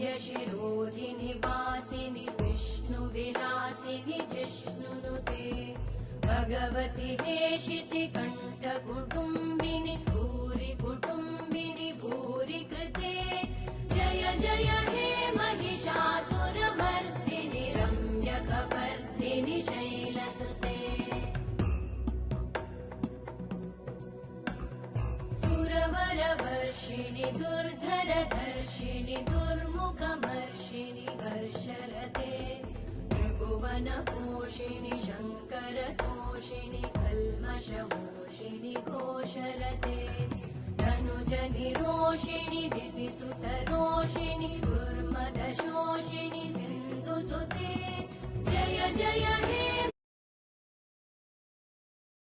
वरविन्ध्यशिरोधिनि वासिनि विष्णुविलासिनि जिष्णुनुते भगवति हेशिति कण्ठकुटुम्बिनि भूरि कुटुम्बिनि भूरि कृते जय जय हे महिषासुरमर्दिनि रम्यकपर्दिनि शैलसुते सुरवरवर्षिणि दुर्धरधर्षिणि दुर्मुखमर्षिणि हर्षरते त्रिभुवनपोषिणि शङ्करतोषिणि कल्मषमोषिणि घोषरते धनुजनिरोषिणि दितिसुतरोषिणि दुर्मदशोषिणि सिन्धुसुते जय जय हे